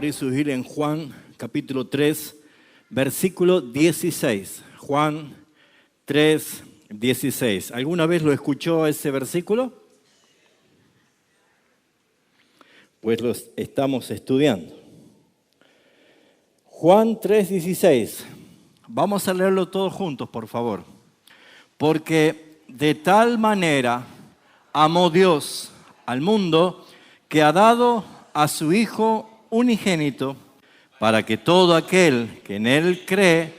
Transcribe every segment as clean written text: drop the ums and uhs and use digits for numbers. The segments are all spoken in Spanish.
abrir su Biblia en Juan, capítulo 3, versículo 16. Juan 3, 16. ¿Alguna vez lo escuchó ese versículo? Pues lo estamos estudiando. Juan 3, 16. Vamos a leerlo todos juntos, por favor. Porque de tal manera amó Dios al mundo que ha dado a su Hijo unigénito para que todo aquel que en Él cree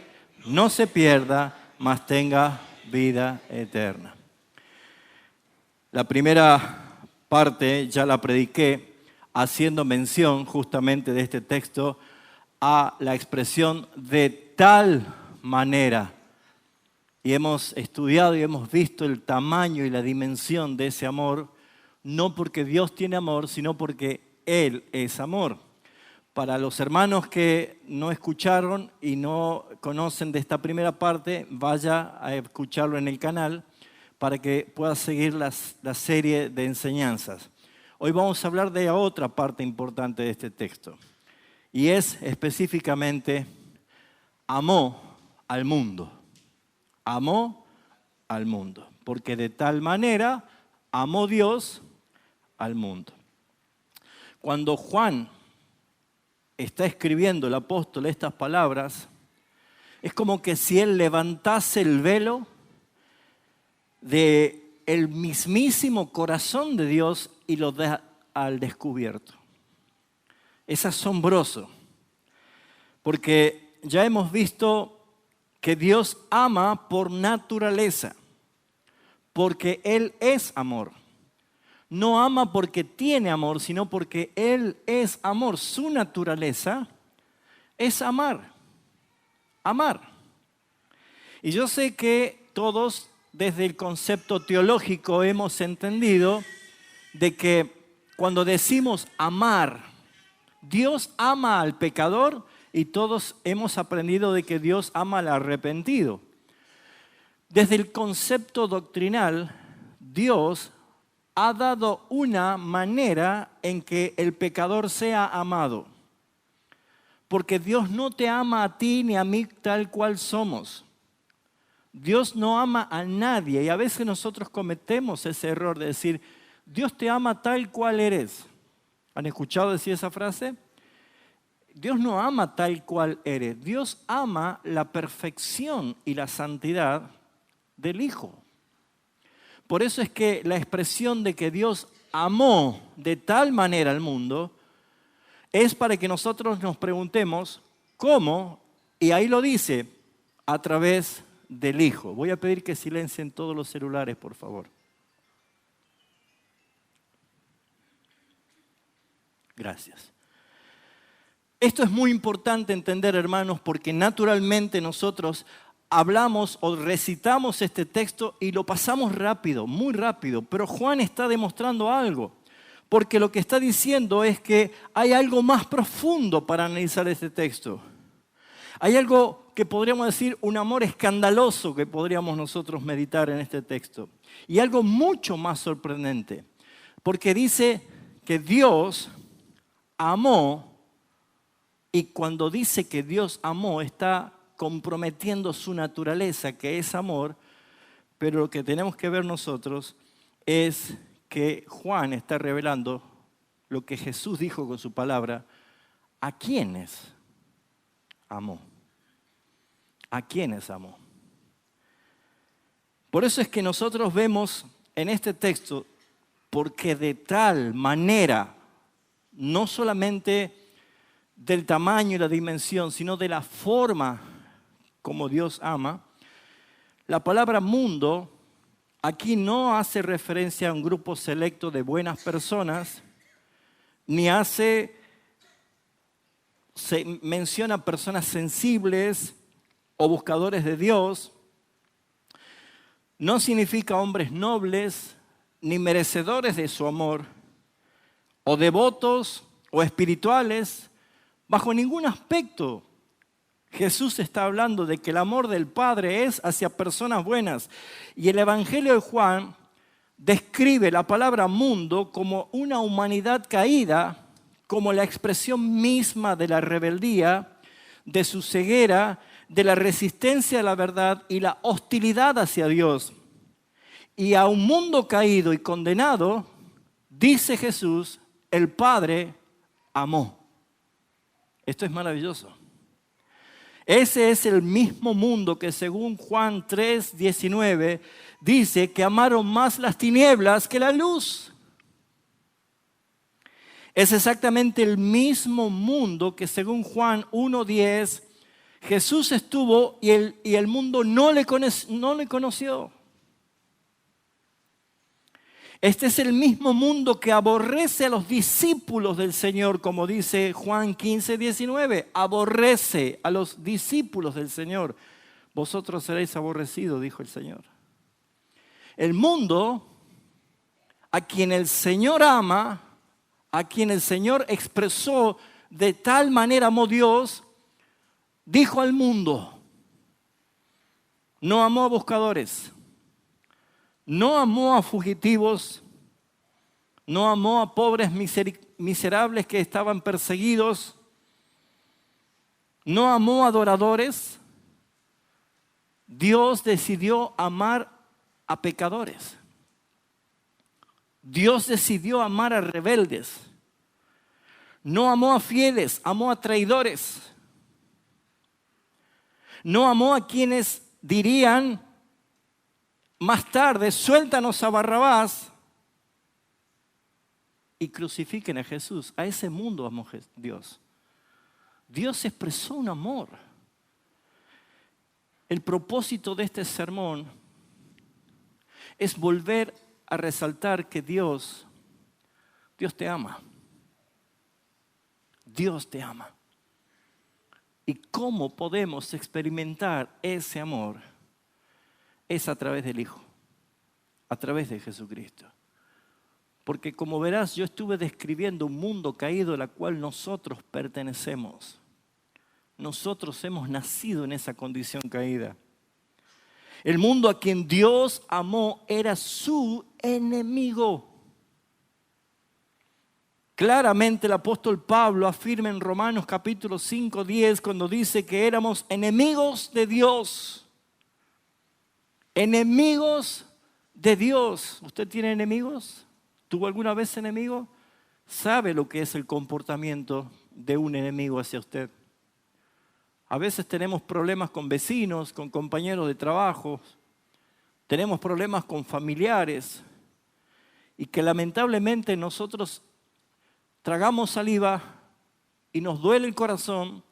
no se pierda, mas tenga vida eterna. La primera parte ya la prediqué haciendo mención justamente de este texto a la expresión de tal manera. Y hemos estudiado y hemos visto el tamaño y la dimensión de ese amor, no porque Dios tiene amor, sino porque Él es amor. Para los hermanos que no escucharon y no conocen de esta primera parte, vaya a escucharlo en el canal para que pueda seguir la serie de enseñanzas. Hoy vamos a hablar de otra parte importante de este texto, y es específicamente amó al mundo. Amó al mundo, porque de tal manera amó Dios al mundo. Cuando Juan está escribiendo, el apóstol, estas palabras, es como que si él levantase el velo del mismísimo corazón de Dios y lo da al descubierto. Es asombroso, porque ya hemos visto que Dios ama por naturaleza, porque Él es amor. No ama porque tiene amor, sino porque Él es amor. Su naturaleza es amar. Amar. Y yo sé que todos desde el concepto teológico hemos entendido de que cuando decimos amar, Dios ama al pecador y todos hemos aprendido de que Dios ama al arrepentido. Desde el concepto doctrinal, Dios ha dado una manera en que el pecador sea amado. Porque Dios no te ama a ti ni a mí tal cual somos. Dios no ama a nadie y a veces nosotros cometemos ese error de decir, Dios te ama tal cual eres. ¿Han escuchado decir esa frase? Dios no ama tal cual eres. Dios ama la perfección y la santidad del Hijo. Por eso es que la expresión de que Dios amó de tal manera al mundo es para que nosotros nos preguntemos cómo, y ahí lo dice, a través del Hijo. Voy a pedir que silencien todos los celulares, por favor. Gracias. Esto es muy importante entender, hermanos, porque naturalmente nosotros hablamos o recitamos este texto y lo pasamos rápido, muy rápido, pero Juan está demostrando algo, porque lo que está diciendo es que hay algo más profundo para analizar este texto. Hay algo que podríamos decir, un amor escandaloso que podríamos nosotros meditar en este texto. Y algo mucho más sorprendente, porque dice que Dios amó, y cuando dice que Dios amó, está comprometiendo su naturaleza, que es amor, pero lo que tenemos que ver nosotros es que Juan está revelando lo que Jesús dijo con su palabra, ¿a quiénes amó? ¿A quiénes amó? Por eso es que nosotros vemos en este texto, porque de tal manera, no solamente del tamaño y la dimensión, sino de la forma como Dios ama, la palabra mundo aquí no hace referencia a un grupo selecto de buenas personas, ni menciona personas sensibles o buscadores de Dios. No significa hombres nobles, ni merecedores de su amor, o devotos o espirituales. Bajo ningún aspecto Jesús está hablando de que el amor del Padre es hacia personas buenas. Y el Evangelio de Juan describe la palabra mundo como una humanidad caída como la expresión misma de la rebeldía, de su ceguera, de la resistencia a la verdad y la hostilidad hacia Dios. Y a un mundo caído y condenado, dice Jesús, el Padre amó. Esto es maravilloso. Ese es el mismo mundo que según Juan 3:19 dice que amaron más las tinieblas que la luz. Es exactamente el mismo mundo que según Juan 1:10 Jesús estuvo y el mundo no le conoció. Este es el mismo mundo que aborrece a los discípulos del Señor, como dice Juan 15:19. Aborrece a los discípulos del Señor. Vosotros seréis aborrecidos, dijo el Señor. El mundo a quien el Señor ama, a quien el Señor expresó de tal manera amó Dios, dijo al mundo, no amó a buscadores, no amó a fugitivos, no amó a pobres miserables que estaban perseguidos, no amó a adoradores. Dios decidió amar a pecadores. Dios decidió amar a rebeldes. No amó a fieles, amó a traidores. No amó a quienes dirían más tarde, suéltanos a Barrabás y crucifiquen a Jesús. A ese mundo amó Dios. Dios expresó un amor. El propósito de este sermón es volver a resaltar que Dios te ama. Dios te ama. ¿Y cómo podemos experimentar ese amor? Es a través del Hijo, a través de Jesucristo. Porque como verás, yo estuve describiendo un mundo caído al cual nosotros pertenecemos. Nosotros hemos nacido en esa condición caída. El mundo a quien Dios amó era su enemigo. Claramente el apóstol Pablo afirma en Romanos capítulo 5:10 cuando dice que éramos enemigos de Dios. Enemigos de Dios. ¿Usted tiene enemigos? ¿Tuvo alguna vez enemigo? ¿Sabe lo que es el comportamiento de un enemigo hacia usted? A veces tenemos problemas con vecinos, con compañeros de trabajo, tenemos problemas con familiares y que lamentablemente nosotros tragamos saliva y nos duele el corazón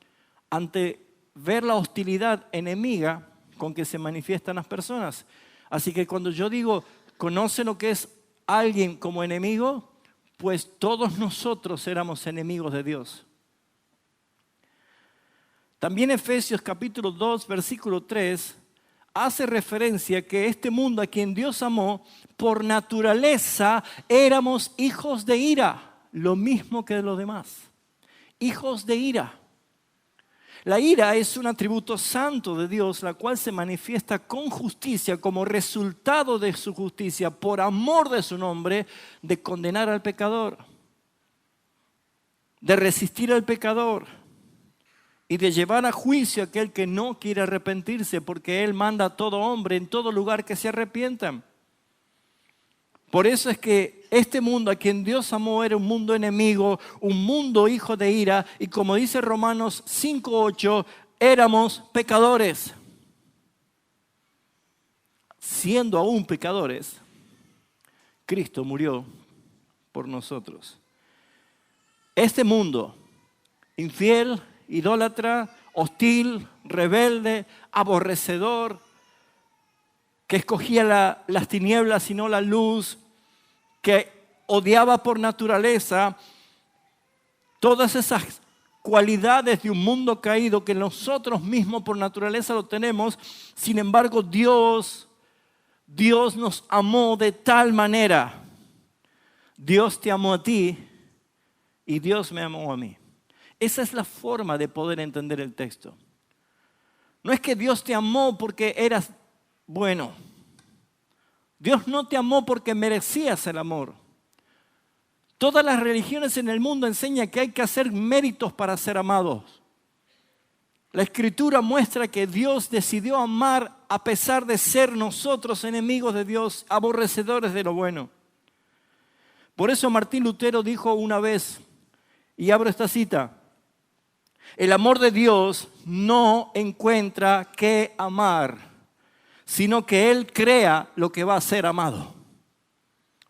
ante ver la hostilidad enemiga con que se manifiestan las personas. Así que cuando yo digo, ¿conoce lo que es alguien como enemigo? Pues todos nosotros éramos enemigos de Dios. También Efesios capítulo 2, versículo 3, hace referencia que este mundo a quien Dios amó, por naturaleza éramos hijos de ira, lo mismo que los demás. Hijos de ira. La ira es un atributo santo de Dios, la cual se manifiesta con justicia como resultado de su justicia, por amor de su nombre, de condenar al pecador, de resistir al pecador y de llevar a juicio a aquel que no quiere arrepentirse, porque Él manda a todo hombre en todo lugar que se arrepientan. Por eso es que este mundo a quien Dios amó era un mundo enemigo, un mundo hijo de ira, y como dice Romanos 5:8, éramos pecadores. Siendo aún pecadores, Cristo murió por nosotros. Este mundo, infiel, idólatra, hostil, rebelde, aborrecedor, que escogía las tinieblas y no la luz, que odiaba por naturaleza, todas esas cualidades de un mundo caído que nosotros mismos por naturaleza lo tenemos. Sin embargo, Dios nos amó de tal manera. Dios te amó a ti y Dios me amó a mí. Esa es la forma de poder entender el texto. No es que Dios te amó porque eras bueno. Dios no te amó porque merecías el amor. Todas las religiones en el mundo enseñan que hay que hacer méritos para ser amados. La Escritura muestra que Dios decidió amar a pesar de ser nosotros enemigos de Dios, aborrecedores de lo bueno. Por eso Martín Lutero dijo una vez, y abro esta cita: el amor de Dios no encuentra qué amar, sino que Él crea lo que va a ser amado.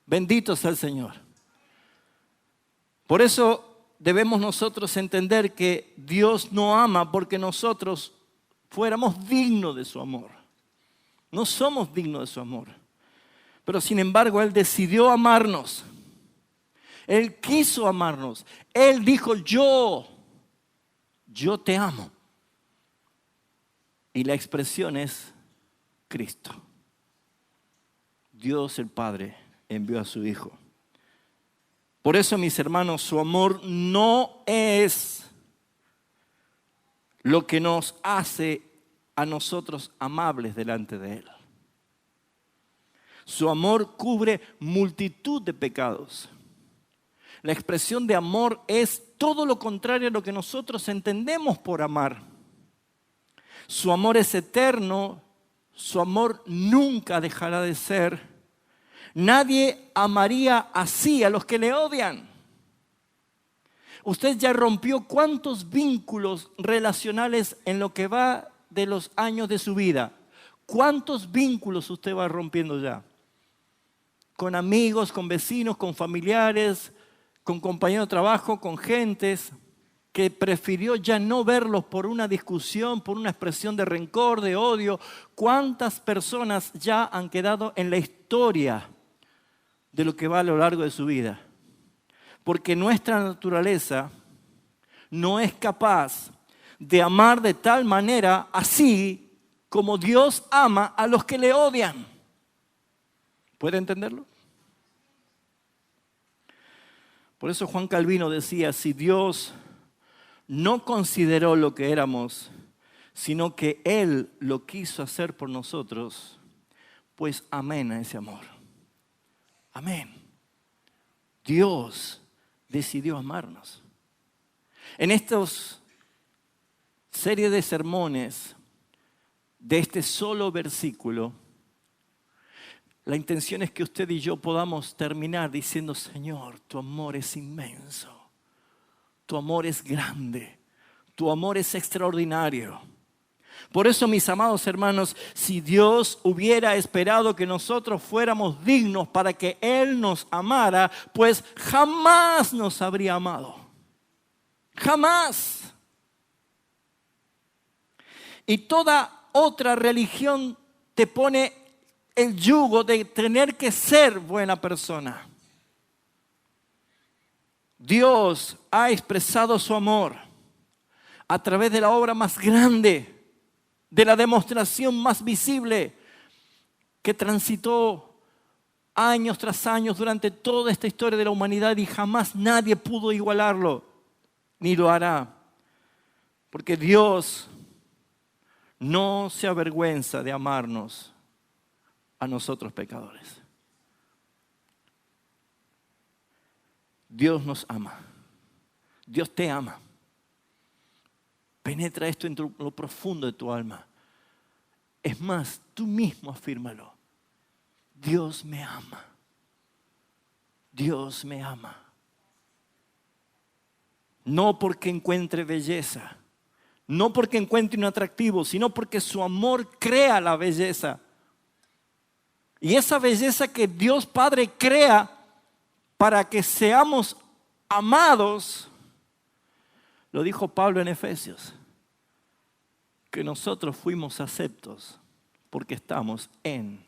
Bendito sea el Señor. Por eso debemos nosotros entender que Dios no ama porque nosotros fuéramos dignos de su amor. No somos dignos de su amor. Pero sin embargo, Él decidió amarnos. Él quiso amarnos. Él dijo, yo te amo. Y la expresión es Cristo. Dios el Padre envió a su Hijo. Por eso, mis hermanos, su amor no es lo que nos hace a nosotros amables delante de Él. Su amor cubre multitud de pecados. La expresión de amor es todo lo contrario a lo que nosotros entendemos por amar. Su amor es eterno, su amor nunca dejará de ser. Nadie amaría así a los que le odian. Usted ya rompió cuántos vínculos relacionales en lo que va de los años de su vida. ¿Cuántos vínculos usted va rompiendo ya? Con amigos, con vecinos, con familiares, con compañeros de trabajo, con gentes que prefirió ya no verlos por una discusión, por una expresión de rencor, de odio. ¿Cuántas personas ya han quedado en la historia de lo que va a lo largo de su vida? Porque nuestra naturaleza no es capaz de amar de tal manera así como Dios ama a los que le odian. ¿Puede entenderlo? Por eso Juan Calvino decía, si Dios no consideró lo que éramos, sino que Él lo quiso hacer por nosotros, pues amén a ese amor. Amén. Dios decidió amarnos. En estos serie de sermones de este solo versículo, la intención es que usted y yo podamos terminar diciendo, Señor, tu amor es inmenso, tu amor es grande, tu amor es extraordinario. Por eso, mis amados hermanos, si Dios hubiera esperado que nosotros fuéramos dignos para que Él nos amara, pues jamás nos habría amado. Jamás. Y toda otra religión te pone el yugo de tener que ser buena persona. Dios ha expresado su amor a través de la obra más grande, de la demostración más visible que transitó años tras años durante toda esta historia de la humanidad y jamás nadie pudo igualarlo, ni lo hará. Porque Dios no se avergüenza de amarnos a nosotros pecadores. Dios nos ama. Dios te ama. Penetra esto en lo profundo de tu alma. Es más, tú mismo afírmalo. Dios me ama. Dios me ama. No porque encuentre belleza, no porque encuentre un atractivo, sino porque su amor crea la belleza. Y esa belleza que Dios Padre crea para que seamos amados, lo dijo Pablo en Efesios, que nosotros fuimos aceptos porque estamos en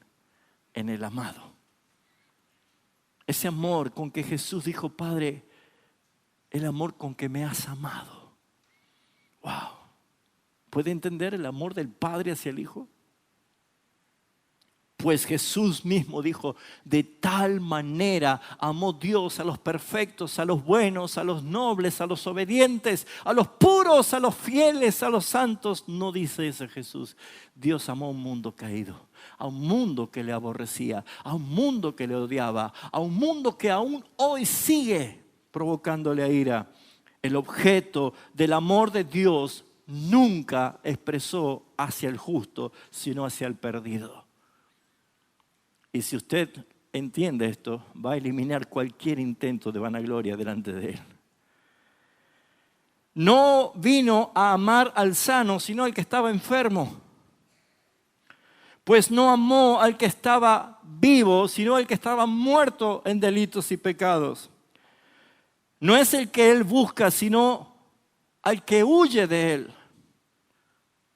el amado. Ese amor con que Jesús dijo, Padre, el amor con que me has amado. Wow. ¿Puede entender el amor del Padre hacia el Hijo? Pues Jesús mismo dijo, de tal manera amó Dios a los perfectos, a los buenos, a los nobles, a los obedientes, a los puros, a los fieles, a los santos. No dice eso Jesús. Dios amó a un mundo caído. a un mundo que le aborrecía, a un mundo que le odiaba, a un mundo que aún hoy sigue provocándole ira. El objeto del amor de Dios nunca expresó hacia el justo, sino hacia el perdido. Y si usted entiende esto, va a eliminar cualquier intento de vanagloria delante de Él. No vino a amar al sano, sino al que estaba enfermo. Pues no amó al que estaba vivo, sino al que estaba muerto en delitos y pecados. No es el que Él busca, sino al que huye de Él.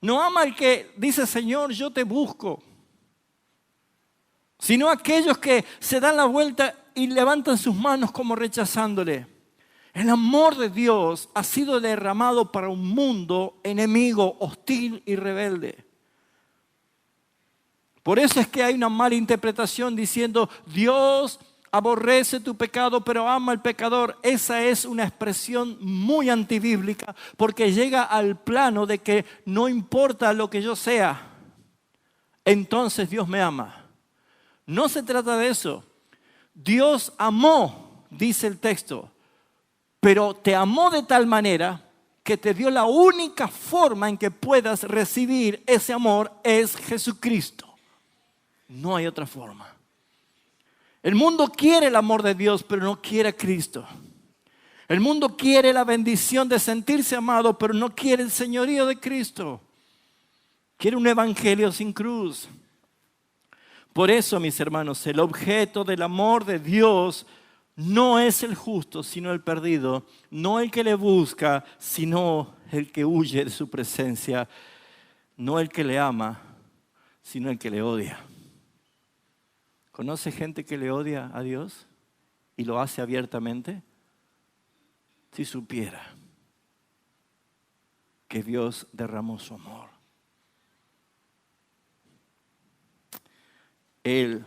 No ama al que dice, Señor, yo te busco, sino aquellos que se dan la vuelta y levantan sus manos como rechazándole. El amor de Dios ha sido derramado para un mundo enemigo, hostil y rebelde. Por eso es que hay una mala interpretación diciendo, Dios aborrece tu pecado, pero ama al pecador. Esa es una expresión muy antibíblica, porque llega al plano de que no importa lo que yo sea, entonces Dios me ama. No se trata de eso. Dios amó, dice el texto, pero te amó de tal manera que te dio la única forma en que puedas recibir ese amor es Jesucristo. No hay otra forma. El mundo quiere el amor de Dios, pero no quiere a Cristo. El mundo quiere la bendición de sentirse amado, pero no quiere el señorío de Cristo. Quiere un evangelio sin cruz. Por eso, mis hermanos, el objeto del amor de Dios no es el justo, sino el perdido. No el que le busca, sino el que huye de su presencia. No el que le ama, sino el que le odia. ¿Conoce gente que le odia a Dios y lo hace abiertamente? Si supiera que Dios derramó su amor. El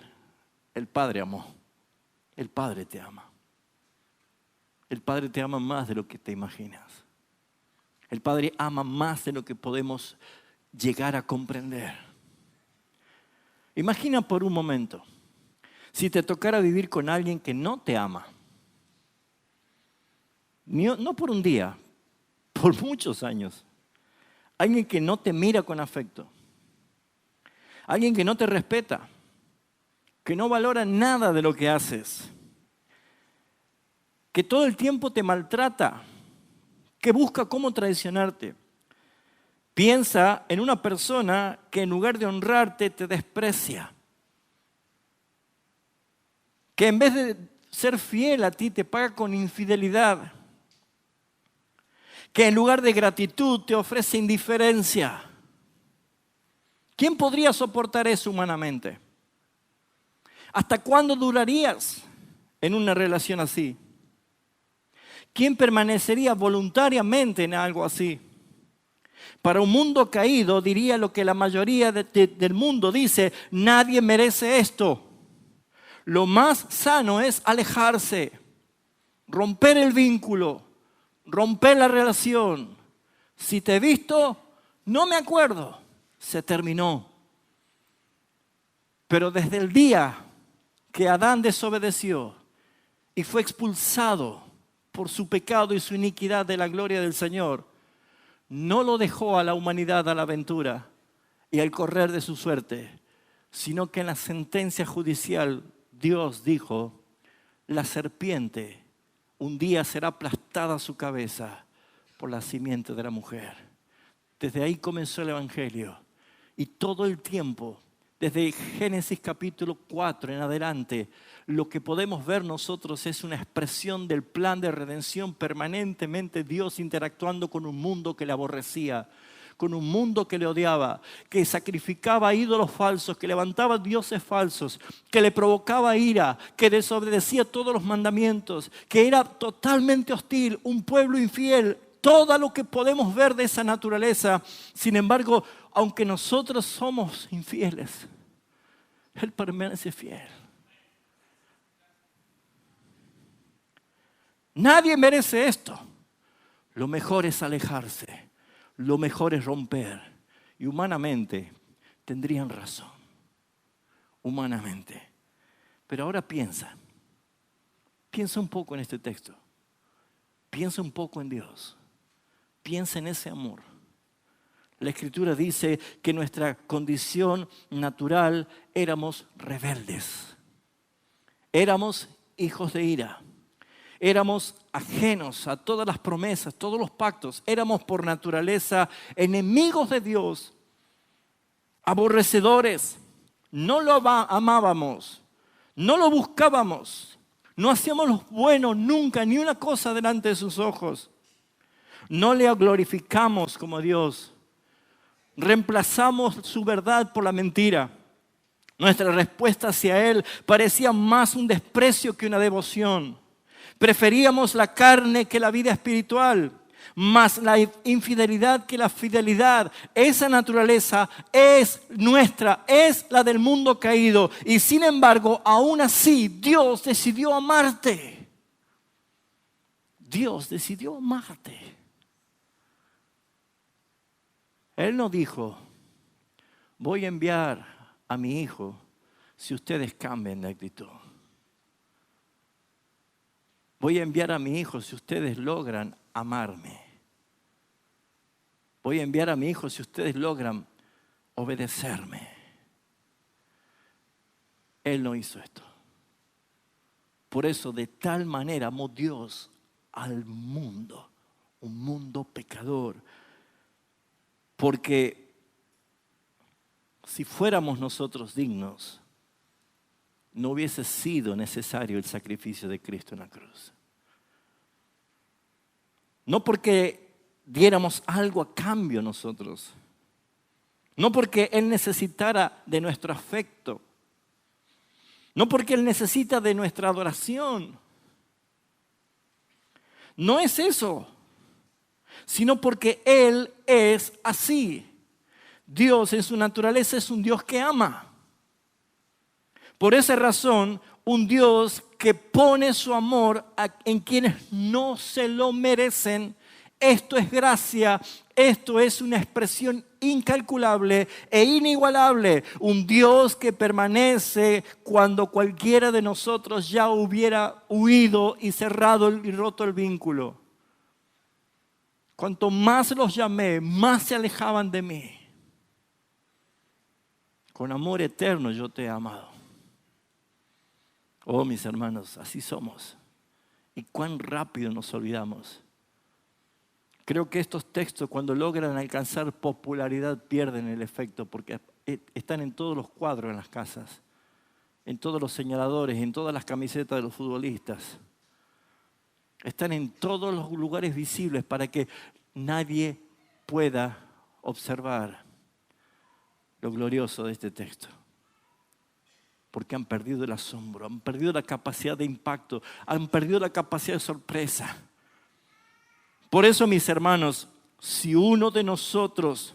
Padre amó. El Padre te ama. El Padre te ama más de lo que te imaginas. El Padre ama más de lo que podemos llegar a comprender. Imagina por un momento, si te tocara vivir con alguien que no te ama. No por un día, por muchos años. Alguien que no te mira con afecto. Alguien que no te respeta. Que no valora nada de lo que haces, que todo el tiempo te maltrata, que busca cómo traicionarte. Piensa en una persona que en lugar de honrarte te desprecia, que en vez de ser fiel a ti te paga con infidelidad, que en lugar de gratitud te ofrece indiferencia. ¿Quién podría soportar eso humanamente? ¿Hasta cuándo durarías en una relación así? ¿Quién permanecería voluntariamente en algo así? Para un mundo caído diría lo que la mayoría del mundo dice: nadie merece esto. Lo más sano es alejarse, romper el vínculo, romper la relación. Si te he visto, no me acuerdo, se terminó. Pero desde el día que Adán desobedeció y fue expulsado por su pecado y su iniquidad de la gloria del Señor, no lo dejó a la humanidad a la aventura y al correr de su suerte, sino que en la sentencia judicial Dios dijo: la serpiente un día será aplastada su cabeza por la simiente de la mujer. Desde ahí comenzó el Evangelio y todo el tiempo, desde Génesis capítulo 4 en adelante, lo que podemos ver nosotros es una expresión del plan de redención, permanentemente Dios interactuando con un mundo que le aborrecía, con un mundo que le odiaba, que sacrificaba ídolos falsos, que levantaba dioses falsos, que le provocaba ira, que desobedecía todos los mandamientos, que era totalmente hostil, un pueblo infiel. Todo lo que podemos ver de esa naturaleza. Sin embargo, aunque nosotros somos infieles, Él permanece fiel. Nadie merece esto. Lo mejor es alejarse. Lo mejor es romper. Y humanamente tendrían razón. humanamente. Pero ahora piensa un poco en este texto. Piensa un poco en Dios. Piensa en ese amor. La Escritura dice que nuestra condición natural éramos rebeldes. Éramos hijos de ira. Éramos ajenos a todas las promesas, todos los pactos. Éramos por naturaleza enemigos de Dios, aborrecedores. No lo amábamos, no lo buscábamos. No hacíamos lo bueno nunca, ni una cosa delante de sus ojos. No le glorificamos como Dios. Reemplazamos su verdad por la mentira. Nuestra respuesta hacia Él parecía más un desprecio que una devoción. Preferíamos la carne que la vida espiritual, más la infidelidad que la fidelidad. Esa naturaleza es nuestra, es la del mundo caído. Y sin embargo, aún así, Dios decidió amarte. Dios decidió amarte. Él no dijo, voy a enviar a mi hijo si ustedes cambian de actitud. Voy a enviar a mi hijo si ustedes logran amarme. Voy a enviar a mi hijo si ustedes logran obedecerme. Él no hizo esto. Por eso de tal manera amó Dios al mundo, un mundo pecador. Porque si fuéramos nosotros dignos, no hubiese sido necesario el sacrificio de Cristo en la cruz. No porque diéramos algo a cambio nosotros. No porque Él necesitara de nuestro afecto. No porque Él necesita de nuestra adoración. No es eso. Sino porque Él es así. Dios en su naturaleza es un Dios que ama. Por esa razón, un Dios que pone su amor en quienes no se lo merecen. Esto es gracia, esto es una expresión incalculable e inigualable. Un Dios que permanece cuando cualquiera de nosotros ya hubiera huido y cerrado y roto el vínculo. Cuanto más los llamé, más se alejaban de mí. Con amor eterno yo te he amado. Oh, mis hermanos, así somos. Y cuán rápido nos olvidamos. Creo que estos textos, cuando logran alcanzar popularidad, pierden el efecto porque están en todos los cuadros en las casas, en todos los señaladores, en todas las camisetas de los futbolistas. Están en todos los lugares visibles para que nadie pueda observar lo glorioso de este texto. Porque han perdido el asombro, han perdido la capacidad de impacto, han perdido la capacidad de sorpresa. Por eso, mis hermanos, si uno de nosotros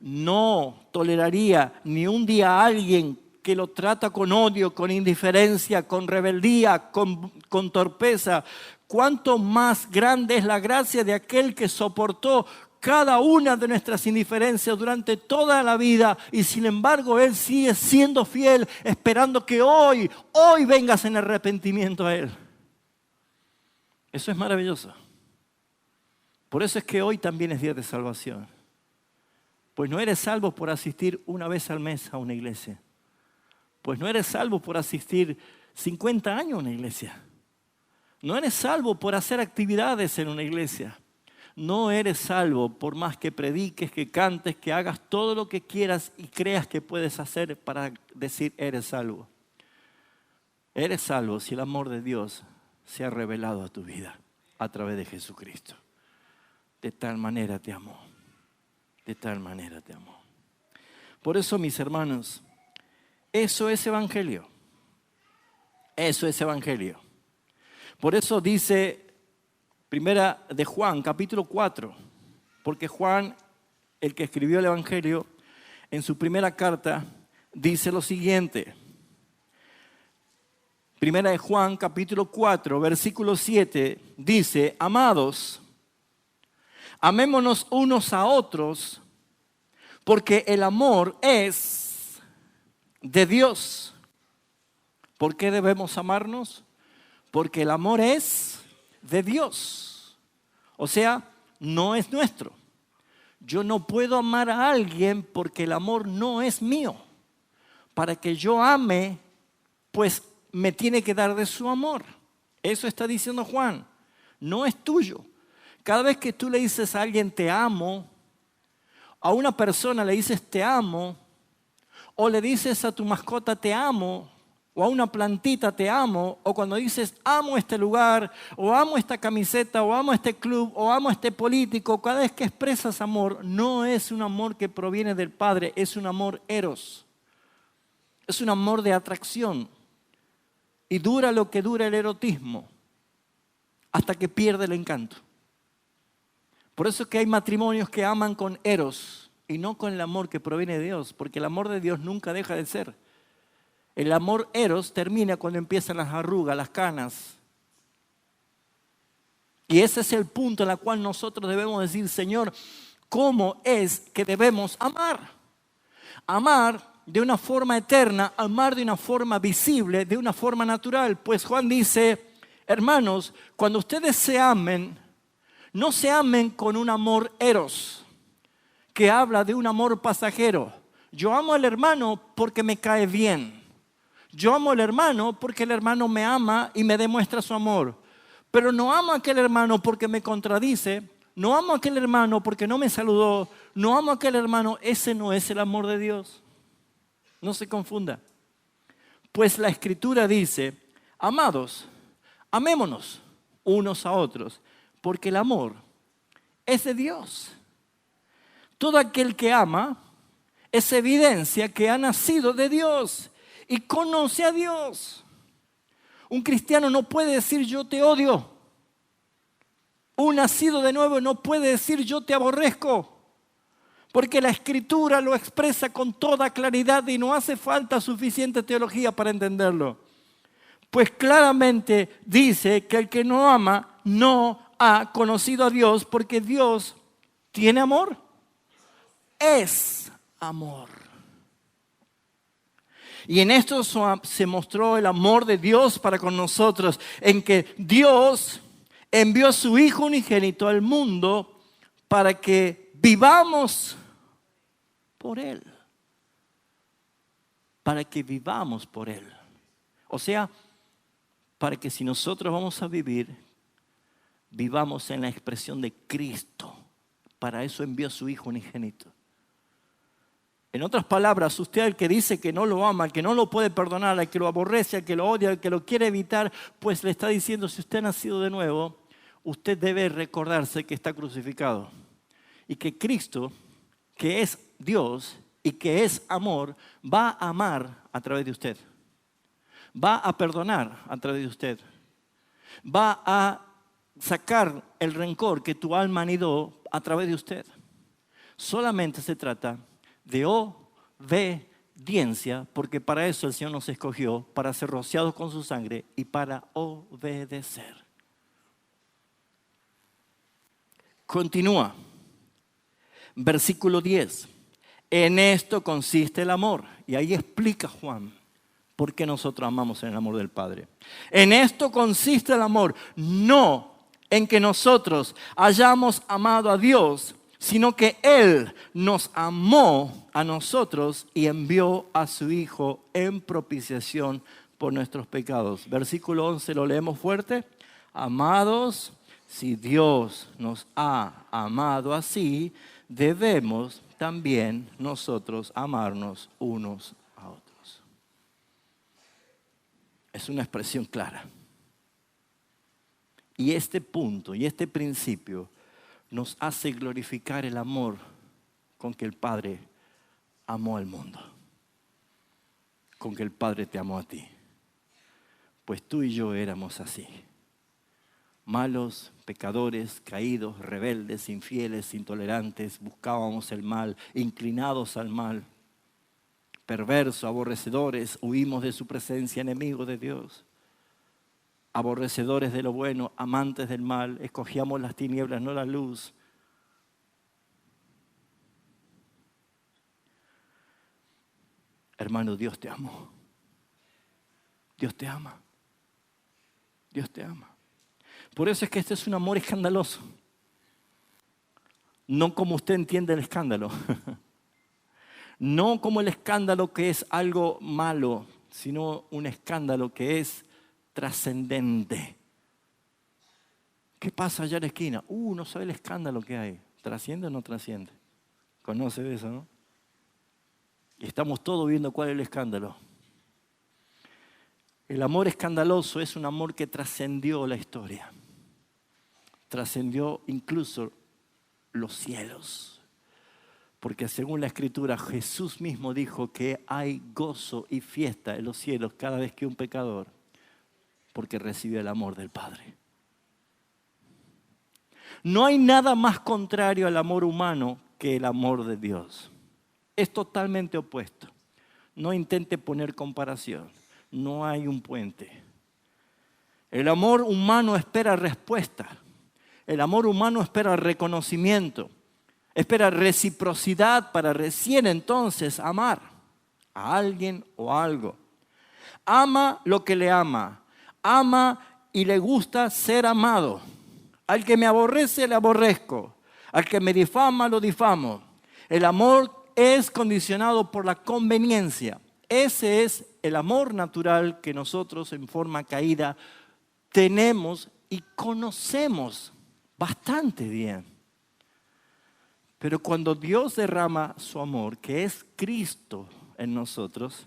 no toleraría ni un día a alguien que lo trata con odio, con indiferencia, con rebeldía, con torpeza, cuánto más grande es la gracia de aquel que soportó cada una de nuestras indiferencias durante toda la vida y sin embargo Él sigue siendo fiel, esperando que hoy vengas en arrepentimiento a Él. Eso es maravilloso. Por eso es que hoy también es día de salvación. Pues no eres salvo por asistir una vez al mes a una iglesia. Pues no eres salvo por asistir 50 años a una iglesia. No eres salvo por hacer actividades en una iglesia. No eres salvo por más que prediques, que cantes, que hagas todo lo que quieras y creas que puedes hacer para decir eres salvo. Eres salvo si el amor de Dios se ha revelado a tu vida a través de Jesucristo. De tal manera te amó. De tal manera te amó. Por eso, mis hermanos, eso es evangelio. Eso es evangelio. Por eso dice Primera de Juan, capítulo 4, porque Juan, el que escribió el evangelio, en su primera carta, dice lo siguiente. Primera de Juan, capítulo 4, versículo 7, dice: amados, amémonos unos a otros, porque el amor es de Dios. ¿Por qué debemos amarnos? Porque el amor es de Dios. O sea, no es nuestro. Yo no puedo amar a alguien porque el amor no es mío. Para que yo ame, pues me tiene que dar de su amor. Eso está diciendo Juan. No es tuyo. Cada vez que tú le dices a alguien te amo, a una persona le dices te amo, o le dices a tu mascota te amo, o a una plantita te amo, o cuando dices amo este lugar, o amo esta camiseta, o amo este club, o amo este político, cada vez que expresas amor, no es un amor que proviene del Padre, es un amor eros. Es un amor de atracción. Y dura lo que dura el erotismo, hasta que pierde el encanto. Por eso es que hay matrimonios que aman con eros y no con el amor que proviene de Dios, porque el amor de Dios nunca deja de ser. El amor eros termina cuando empiezan las arrugas, las canas. Y ese es el punto en el cual nosotros debemos decir, Señor, ¿cómo es que debemos amar? Amar de una forma eterna, amar de una forma visible, de una forma natural. Pues Juan dice, hermanos, cuando ustedes se amen, no se amen con un amor eros, que habla de un amor pasajero. Yo amo al hermano porque me cae bien. Yo amo al hermano porque el hermano me ama y me demuestra su amor. Pero no amo a aquel hermano porque me contradice. No amo a aquel hermano porque no me saludó. No amo a aquel hermano. Ese no es el amor de Dios. No se confunda. Pues la Escritura dice, amados, amémonos unos a otros, porque el amor es de Dios. Todo aquel que ama es evidencia que ha nacido de Dios y conoce a Dios. Un cristiano no puede decir yo te odio. Un nacido de nuevo no puede decir yo te aborrezco. Porque la Escritura lo expresa con toda claridad y no hace falta suficiente teología para entenderlo. Pues claramente dice que el que no ama no ha conocido a Dios, porque Dios tiene amor. Es amor. Y en esto se mostró el amor de Dios para con nosotros, en que Dios envió a su Hijo unigénito al mundo para que vivamos por Él. Para que vivamos por Él. O sea, para que si nosotros vamos a vivir, vivamos en la expresión de Cristo. Para eso envió a su Hijo unigénito. En otras palabras, usted al que dice que no lo ama, al que no lo puede perdonar, al que lo aborrece, al que lo odia, al que lo quiere evitar, pues le está diciendo, si usted ha nacido de nuevo, usted debe recordarse que está crucificado. Y que Cristo, que es Dios y que es amor, va a amar a través de usted. Va a perdonar a través de usted. Va a sacar el rencor que tu alma anidó a través de usted. Solamente se trata de obediencia, porque para eso el Señor nos escogió, para ser rociados con su sangre y para obedecer. Continúa. Versículo 10. En esto consiste el amor. Y ahí explica Juan por qué nosotros amamos en el amor del Padre. En esto consiste el amor, no en que nosotros hayamos amado a Dios, sino que Él nos amó a nosotros y envió a su Hijo en propiciación por nuestros pecados. Versículo 11, lo leemos fuerte. Amados, si Dios nos ha amado así, debemos también nosotros amarnos unos a otros. Es una expresión clara. Y este punto y este principio nos hace glorificar el amor con que el Padre amó al mundo. Con que el Padre te amó a ti. Pues tú y yo éramos así. Malos, pecadores, caídos, rebeldes, infieles, intolerantes, buscábamos el mal, inclinados al mal, perversos, aborrecedores, huimos de su presencia, enemigos de Dios, aborrecedores de lo bueno, amantes del mal, escogíamos las tinieblas, no la luz. Hermano, Dios te amó. Dios te ama. Dios te ama. Por eso es que este es un amor escandaloso. No como usted entiende el escándalo. No como el escándalo que es algo malo, sino un escándalo que es trascendente. ¿Qué pasa allá en la esquina? No sabe el escándalo que hay. ¿Trasciende o no trasciende? ¿Conoce de eso, no? Y estamos todos viendo cuál es el escándalo. El amor escandaloso es un amor que trascendió la historia. Trascendió incluso los cielos. Porque según la Escritura, Jesús mismo dijo que hay gozo y fiesta en los cielos cada vez que un pecador, porque recibe el amor del Padre. No hay nada más contrario al amor humano que el amor de Dios. Es totalmente opuesto. No intente poner comparación. No hay un puente. El amor humano espera respuesta. El amor humano espera reconocimiento. Espera reciprocidad para recién entonces amar a alguien o algo. Ama lo que le ama. Ama y le gusta ser amado. Al que me aborrece, le aborrezco. Al que me difama, lo difamo. El amor es condicionado por la conveniencia. Ese es el amor natural que nosotros en forma caída tenemos y conocemos bastante bien. Pero cuando Dios derrama su amor, que es Cristo en nosotros,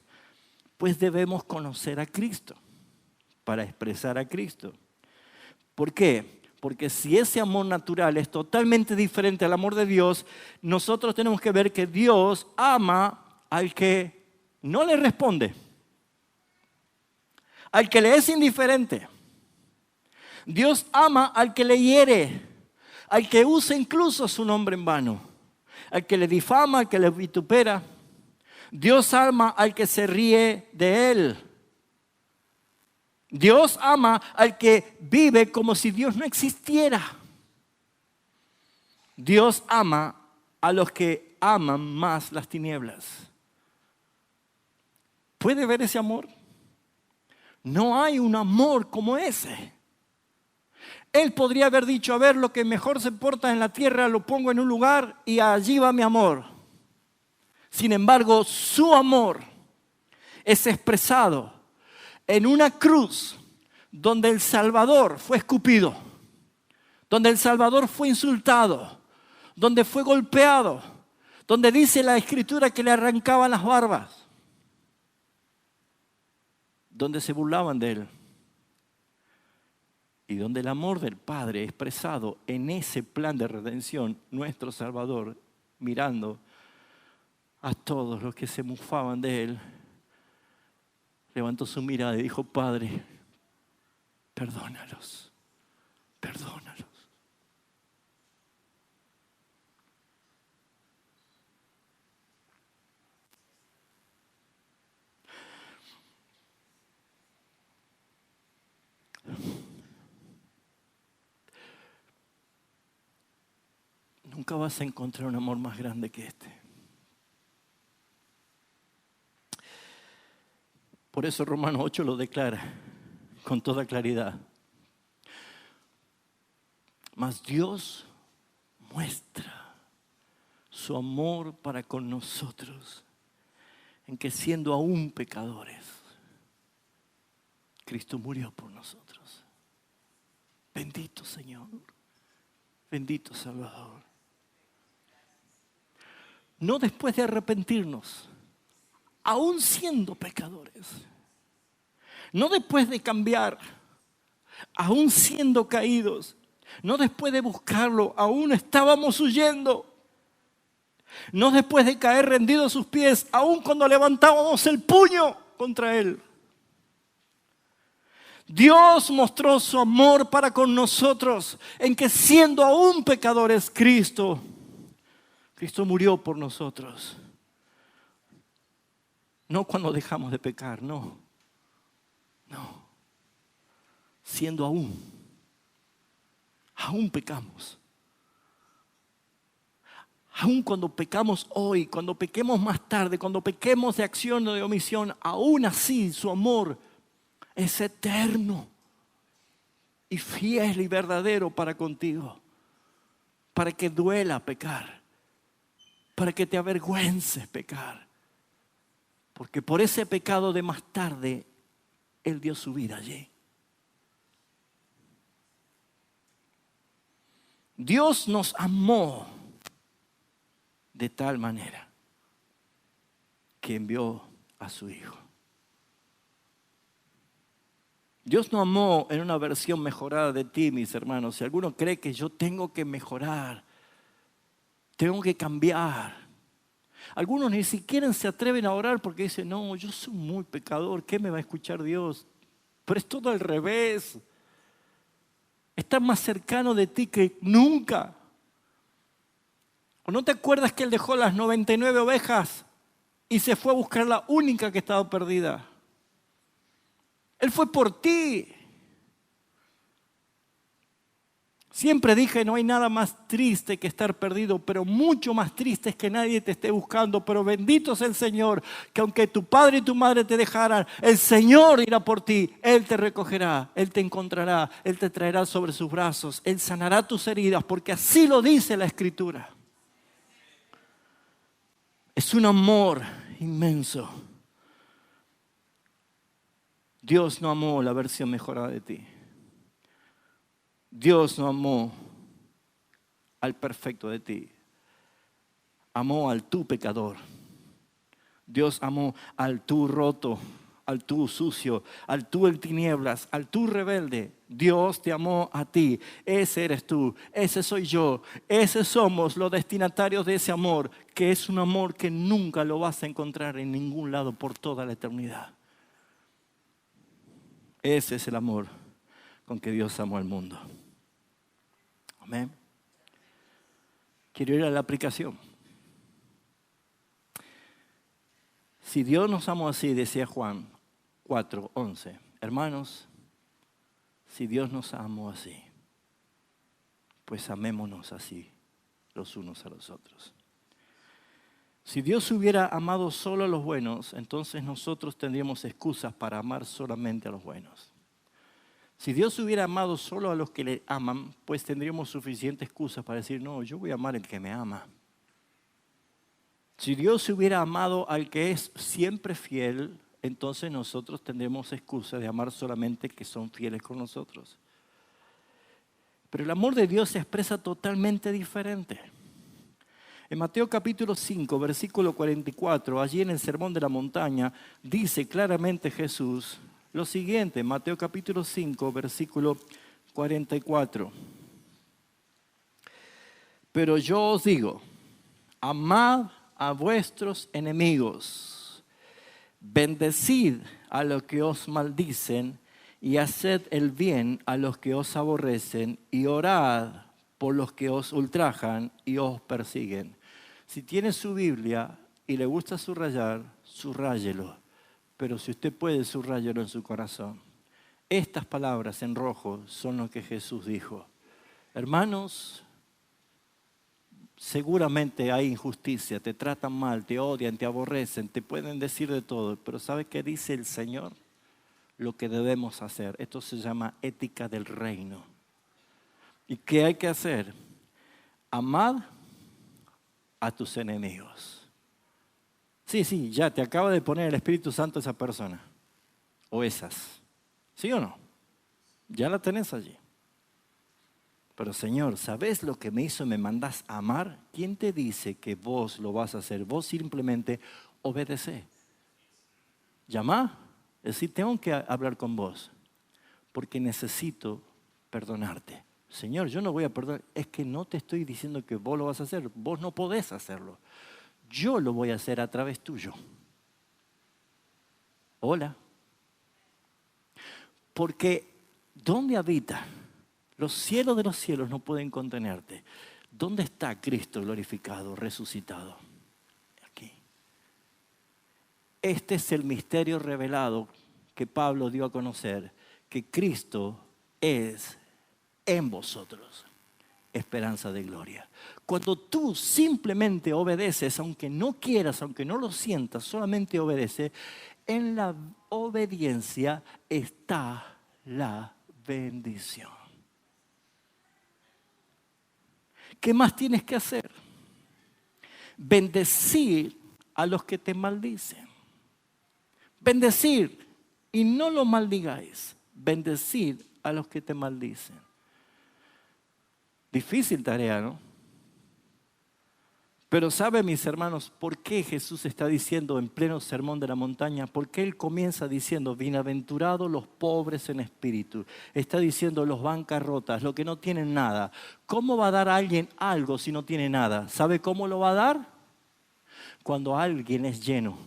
pues debemos conocer a Cristo para expresar a Cristo. ¿Por qué? Porque si ese amor natural es totalmente diferente al amor de Dios, nosotros tenemos que ver que Dios ama al que no le responde, al que le es indiferente. Dios ama al que le hiere, al que usa incluso su nombre en vano, al que le difama, al que le vitupera. Dios ama al que se ríe de él. Dios ama al que vive como si Dios no existiera. Dios ama a los que aman más las tinieblas. ¿Puede ver ese amor? No hay un amor como ese. Él podría haber dicho, a ver, lo que mejor se porta en la tierra lo pongo en un lugar y allí va mi amor. Sin embargo, su amor es expresado en una cruz donde el Salvador fue escupido, donde el Salvador fue insultado, donde fue golpeado, donde dice la Escritura que le arrancaban las barbas, donde se burlaban de él. Y donde el amor del Padre expresado en ese plan de redención, nuestro Salvador, mirando a todos los que se mofaban de él, levantó su mirada y dijo, Padre, perdónalos, perdónalos. Nunca vas a encontrar un amor más grande que este. Por eso Romanos 8 lo declara con toda claridad. Mas Dios muestra su amor para con nosotros en que siendo aún pecadores, Cristo murió por nosotros. Bendito Señor, bendito Salvador. No después de arrepentirnos, aún siendo pecadores. No después de cambiar, aún siendo caídos. No después de buscarlo, aún estábamos huyendo. No después de caer rendidos a sus pies, aún cuando levantábamos el puño contra él. Dios mostró su amor para con nosotros en que siendo aún pecadores, Cristo murió por nosotros. No cuando dejamos de pecar, no. Siendo aún pecamos. Aun cuando pecamos hoy, cuando pequemos más tarde, cuando pequemos de acción o de omisión, aún así su amor es eterno y fiel y verdadero para contigo. Para que duela pecar, para que te avergüences pecar. Porque por ese pecado de más tarde, Él dio su vida allí. Dios nos amó de tal manera que envió a su Hijo. Dios no amó en una versión mejorada de ti, mis hermanos. Si alguno cree que yo tengo que mejorar, tengo que cambiar. Algunos ni siquiera se atreven a orar porque dicen, no, yo soy muy pecador, ¿qué me va a escuchar Dios? Pero es todo al revés. Está más cercano de ti que nunca. ¿O no te acuerdas que Él dejó las 99 ovejas y se fue a buscar la única que estaba perdida? Él fue por ti. Siempre dije, no hay nada más triste que estar perdido, pero mucho más triste es que nadie te esté buscando. Pero bendito es el Señor, que aunque tu padre y tu madre te dejaran, el Señor irá por ti. Él te recogerá, Él te encontrará, Él te traerá sobre sus brazos, Él sanará tus heridas, porque así lo dice la Escritura. Es un amor inmenso. Dios no amó la versión mejorada de ti. Dios no amó al perfecto de ti. Amó al tú pecador. Dios amó al tú roto, al tú sucio, al tú en tinieblas, al tú rebelde. Dios te amó a ti. Ese eres tú, ese soy yo. Ese somos los destinatarios de ese amor, que es un amor que nunca lo vas a encontrar en ningún lado por toda la eternidad. Ese es el amor con que Dios amó al mundo. Amén. Quiero ir a la aplicación. Si Dios nos amó así, decía Juan 4:11. Hermanos, si Dios nos amó así, pues amémonos así los unos a los otros. Si Dios hubiera amado solo a los buenos, entonces nosotros tendríamos excusas para amar solamente a los buenos. Si Dios hubiera amado solo a los que le aman, pues tendríamos suficientes excusas para decir, no, yo voy a amar al que me ama. Si Dios hubiera amado al que es siempre fiel, entonces nosotros tendremos excusas de amar solamente que son fieles con nosotros. Pero el amor de Dios se expresa totalmente diferente. En Mateo capítulo 5, versículo 44, allí en el Sermón de la Montaña, dice claramente Jesús lo siguiente, Mateo capítulo 5, versículo 44. Pero yo os digo, amad a vuestros enemigos, bendecid a los que os maldicen y haced el bien a los que os aborrecen y orad por los que os ultrajan y os persiguen. Si tiene su Biblia y le gusta subrayar, subráyelo. Pero si usted puede, subráyelo en su corazón. Estas palabras en rojo son lo que Jesús dijo. Hermanos, seguramente hay injusticia, te tratan mal, te odian, te aborrecen, te pueden decir de todo. Pero ¿sabe qué dice el Señor? Lo que debemos hacer. Esto se llama ética del reino. ¿Y qué hay que hacer? Amad a tus enemigos. Sí, ya te acaba de poner el Espíritu Santo esa persona. O esas. ¿Sí o no? Ya la tenés allí. Pero Señor, ¿sabés lo que me hizo y me mandás a amar? ¿Quién te dice que vos lo vas a hacer? Vos simplemente obedecé. Llamá, es decir, tengo que hablar con vos. Porque necesito perdonarte. Señor, yo no voy a perdonar. Es que no te estoy diciendo que vos lo vas a hacer. Vos no podés hacerlo. Yo lo voy a hacer a través tuyo. Hola. Porque ¿dónde habita? Los cielos de los cielos no pueden contenerte. ¿Dónde está Cristo glorificado, resucitado? Aquí. Este es el misterio revelado que Pablo dio a conocer, que Cristo es en vosotros, esperanza de gloria. Cuando tú simplemente obedeces, aunque no quieras, aunque no lo sientas, solamente obedece, en la obediencia está la bendición. ¿Qué más tienes que hacer? Bendecir a los que te maldicen. Bendecir y no lo maldigáis. Bendecir a los que te maldicen. Difícil tarea, ¿no? Pero ¿saben, mis hermanos, por qué Jesús está diciendo en pleno sermón de la montaña? Porque Él comienza diciendo, bienaventurados los pobres en espíritu. Está diciendo los bancarrotas, los que no tienen nada. ¿Cómo va a dar a alguien algo si no tiene nada? ¿Sabe cómo lo va a dar? Cuando alguien es lleno.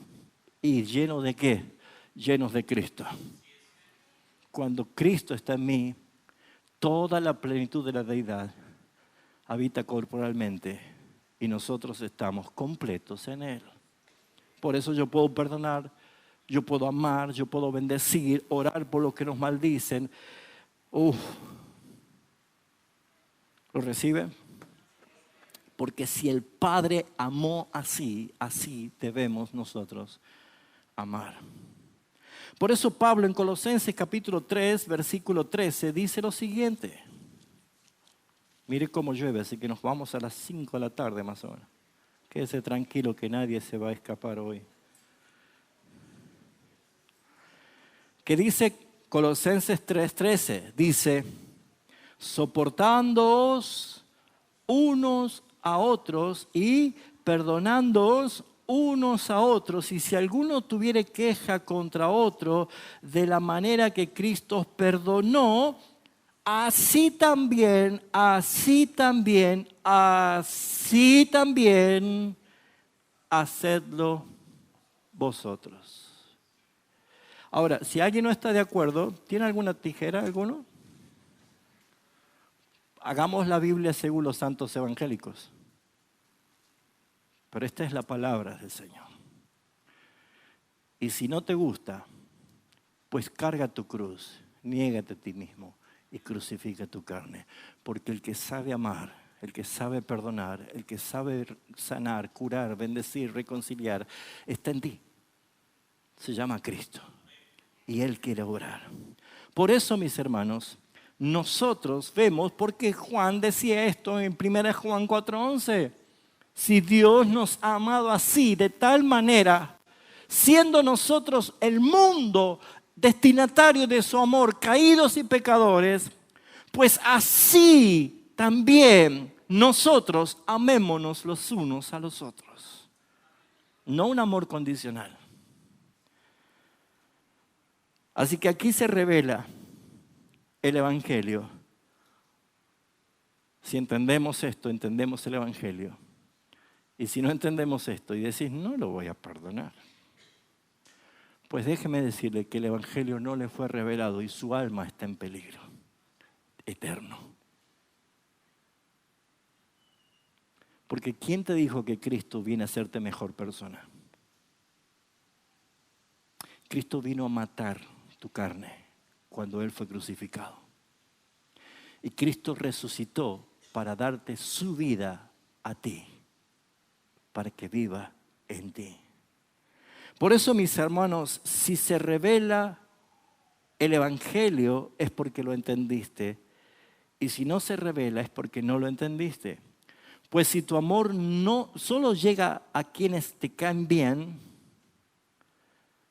¿Y lleno de qué? Llenos de Cristo. Cuando Cristo está en mí, toda la plenitud de la deidad habita corporalmente. Y nosotros estamos completos en Él. Por eso yo puedo perdonar, yo puedo amar, yo puedo bendecir, orar por los que nos maldicen. ¿Lo recibe? Porque si el Padre amó así, así debemos nosotros amar. Por eso Pablo en Colosenses capítulo 3, versículo 13 dice lo siguiente. Mire cómo llueve, así que nos vamos a las 5 de la tarde más o menos. Quédese tranquilo que nadie se va a escapar hoy. ¿Qué dice Colosenses 3:13? Dice, soportándoos unos a otros y perdonándoos unos a otros. Y si alguno tuviere queja contra otro, de la manera que Cristo os perdonó, así también hacedlo vosotros. Ahora, si alguien no está de acuerdo, ¿tiene alguna tijera alguno? Hagamos la Biblia según los santos evangélicos. Pero esta es la palabra del Señor. Y si no te gusta, pues carga tu cruz, niégate a ti mismo y crucifica tu carne. Porque el que sabe amar, el que sabe perdonar, el que sabe sanar, curar, bendecir, reconciliar, está en ti. Se llama Cristo. Y Él quiere obrar. Por eso, mis hermanos, nosotros vemos, porque Juan decía esto en 1 Juan 4:11. Si Dios nos ha amado así, de tal manera, siendo nosotros el mundo destinatario de su amor, caídos y pecadores, pues así también nosotros amémonos los unos a los otros. No un amor condicional. Así que aquí se revela el Evangelio. Si entendemos esto, entendemos el Evangelio. Y si no entendemos esto y decís, no lo voy a perdonar, pues déjeme decirle que el Evangelio no le fue revelado y su alma está en peligro eterno. Porque ¿quién te dijo que Cristo viene a hacerte mejor persona? Cristo vino a matar tu carne cuando Él fue crucificado. Y Cristo resucitó para darte su vida a ti, para que viva en ti. Por eso, mis hermanos, si se revela el Evangelio es porque lo entendiste. Y si no se revela es porque no lo entendiste. Pues si tu amor no solo llega a quienes te caen bien,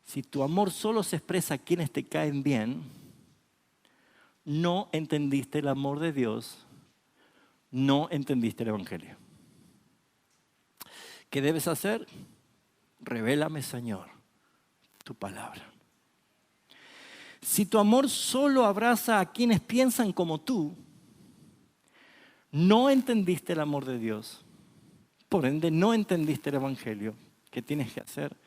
si tu amor solo se expresa a quienes te caen bien, no entendiste el amor de Dios, no entendiste el Evangelio. ¿Qué debes hacer? Revélame, Señor, tu palabra. Si tu amor solo abraza a quienes piensan como tú, no entendiste el amor de Dios. Por ende, no entendiste el Evangelio. ¿Qué tienes que hacer?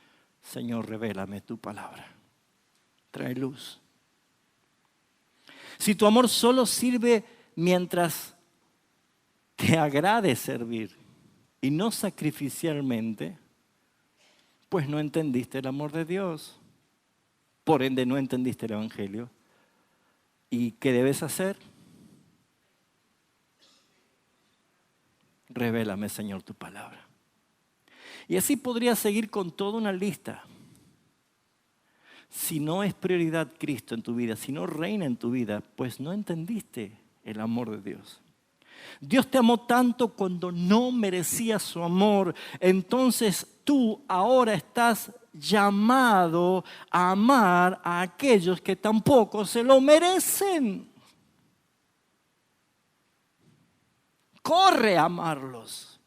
Señor, revélame tu palabra. Trae luz. Si tu amor solo sirve mientras te agrade servir y no sacrificialmente, pues no entendiste el amor de Dios. Por ende, no entendiste el Evangelio. ¿Y qué debes hacer? Revélame, Señor, tu palabra. Y así podría seguir con toda una lista. Si no es prioridad Cristo en tu vida, si no reina en tu vida, pues no entendiste el amor de Dios. Dios te amó tanto cuando no merecías su amor. Entonces tú ahora estás llamado a amar a aquellos que tampoco se lo merecen. Corre a amarlos.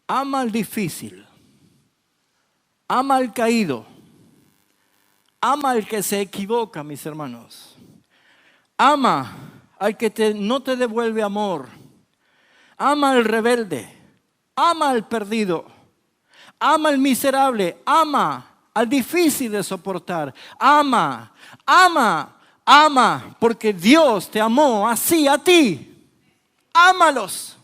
Ama al difícil. Ama al caído. Ama al que se equivoca, mis hermanos. Ama al que no te devuelve amor. Ama al rebelde. Ama al perdido. Ama al miserable. Ama al difícil de soportar. Ama, porque Dios te amó así a ti. Ámalos.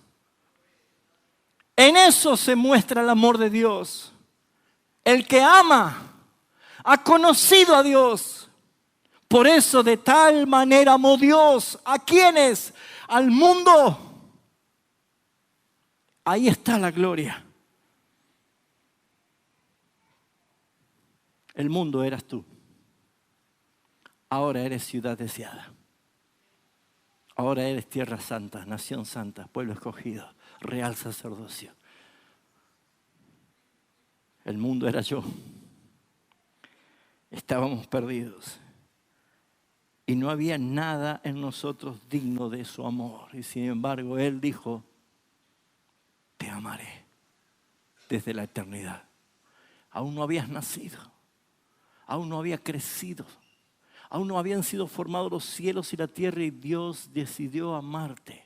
En eso se muestra el amor de Dios. El que ama ha conocido a Dios. Por eso de tal manera amó Dios. ¿A quiénes? Al mundo. Ahí está la gloria. El mundo eras tú. Ahora eres ciudad deseada. Ahora eres tierra santa, nación santa, pueblo escogido, real sacerdocio. El mundo era yo. Estábamos perdidos. Y no había nada en nosotros digno de su amor. Y sin embargo, Él dijo, te amaré desde la eternidad. Aún no habías nacido. Aún no había crecido. Aún no habían sido formados los cielos y la tierra y Dios decidió amarte.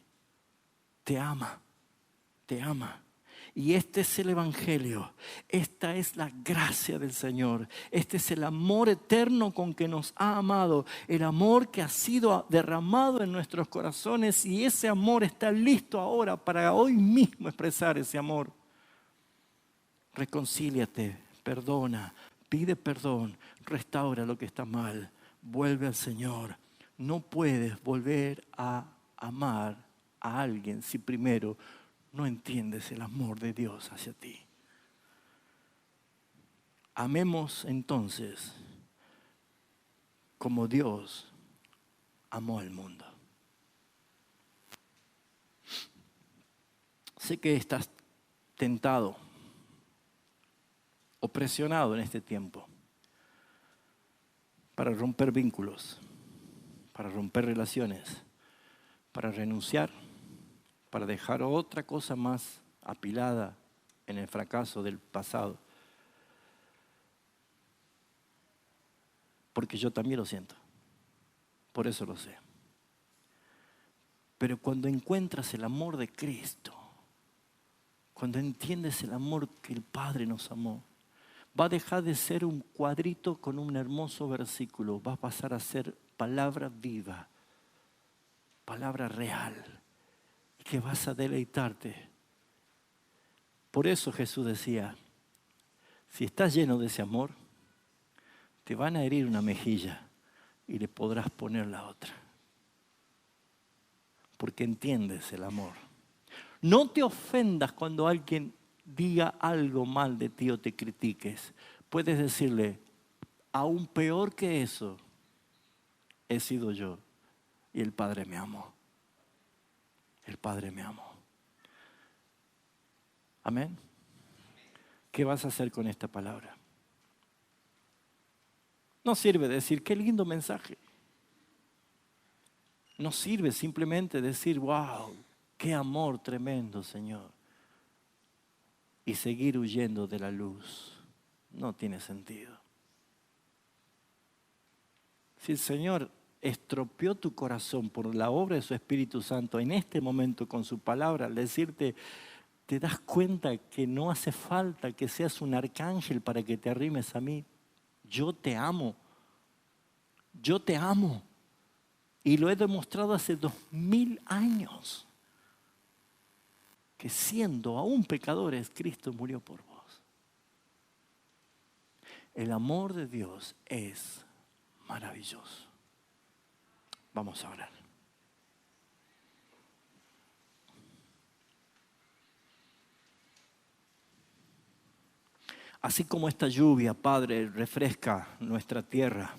Te ama. Te ama. Y este es el Evangelio, esta es la gracia del Señor, este es el amor eterno con que nos ha amado, el amor que ha sido derramado en nuestros corazones y ese amor está listo ahora para hoy mismo expresar ese amor. Reconcíliate, perdona, pide perdón, restaura lo que está mal, vuelve al Señor. No puedes volver a amar a alguien si primero no entiendes el amor de Dios hacia ti. Amemos entonces como Dios amó al mundo. Sé que estás tentado o presionado en este tiempo para romper vínculos, para romper relaciones, para renunciar, para dejar otra cosa más apilada en el fracaso del pasado. Porque yo también lo siento. Por eso lo sé. Pero cuando encuentras el amor de Cristo, cuando entiendes el amor que el Padre nos amó, va a dejar de ser un cuadrito con un hermoso versículo. Va a pasar a ser palabra viva, palabra real. Que vas a deleitarte. Por eso Jesús decía, si estás lleno de ese amor, te van a herir una mejilla y le podrás poner la otra. Porque entiendes el amor. No te ofendas cuando alguien diga algo mal de ti o te critiques. Puedes decirle, aún peor que eso, he sido yo y el Padre me amó. El Padre me amó. Amén. ¿Qué vas a hacer con esta palabra? No sirve decir, qué lindo mensaje. No sirve simplemente decir, wow, qué amor tremendo, Señor. Y seguir huyendo de la luz. No tiene sentido. Si el Señor estropeó tu corazón por la obra de su Espíritu Santo en este momento con su palabra, al decirte, te das cuenta que no hace falta que seas un arcángel para que te arrimes a mí. Yo te amo. Yo te amo. Y lo he demostrado hace 2000 años. Que siendo aún pecadores, Cristo murió por vos. El amor de Dios es maravilloso. Vamos a orar. Así como esta lluvia, Padre, refresca nuestra tierra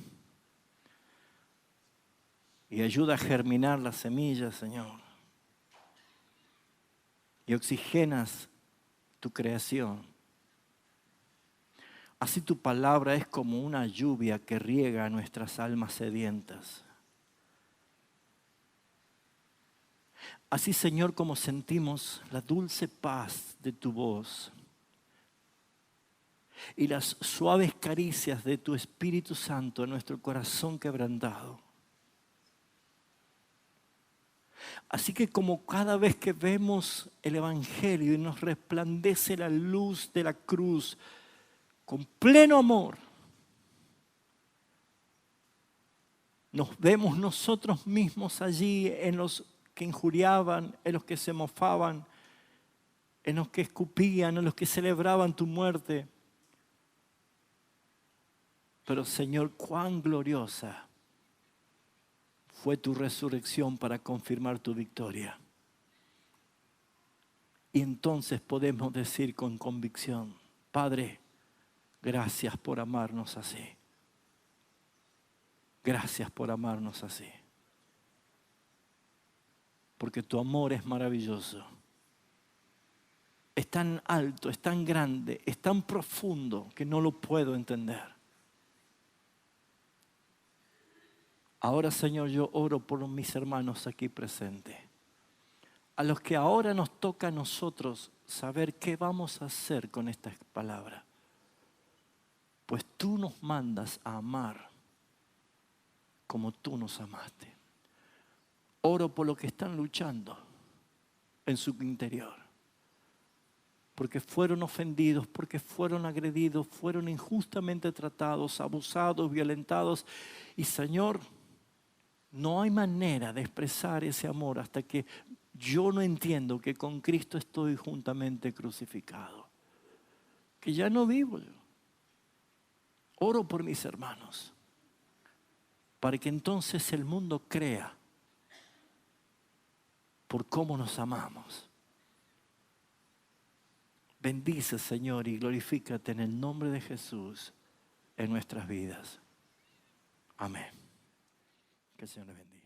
y ayuda a germinar las semillas, Señor, y oxigenas tu creación, así tu palabra es como una lluvia que riega nuestras almas sedientas. Así, Señor, como sentimos la dulce paz de tu voz y las suaves caricias de tu Espíritu Santo en nuestro corazón quebrantado. Así que como cada vez que vemos el Evangelio y nos resplandece la luz de la cruz con pleno amor, nos vemos nosotros mismos allí en los que injuriaban, en los que se mofaban, en los que escupían, en los que celebraban tu muerte. Pero Señor, cuán gloriosa fue tu resurrección para confirmar tu victoria. Y entonces podemos decir con convicción, Padre, gracias por amarnos así. Gracias por amarnos así. Porque tu amor es maravilloso. Es tan alto, es tan grande, es tan profundo que no lo puedo entender. Ahora, Señor, yo oro por mis hermanos aquí presentes, a los que ahora nos toca a nosotros saber qué vamos a hacer con esta palabra. Pues tú nos mandas a amar como tú nos amaste. Oro por los que están luchando en su interior, porque fueron ofendidos, porque fueron agredidos, fueron injustamente tratados, abusados, violentados. Y Señor, no hay manera de expresar ese amor hasta que yo no entiendo que con Cristo estoy juntamente crucificado. Que ya no vivo yo. Oro por mis hermanos, para que entonces el mundo crea por cómo nos amamos. Bendice, Señor, y glorifícate en el nombre de Jesús en nuestras vidas. Amén. Que el Señor les bendiga.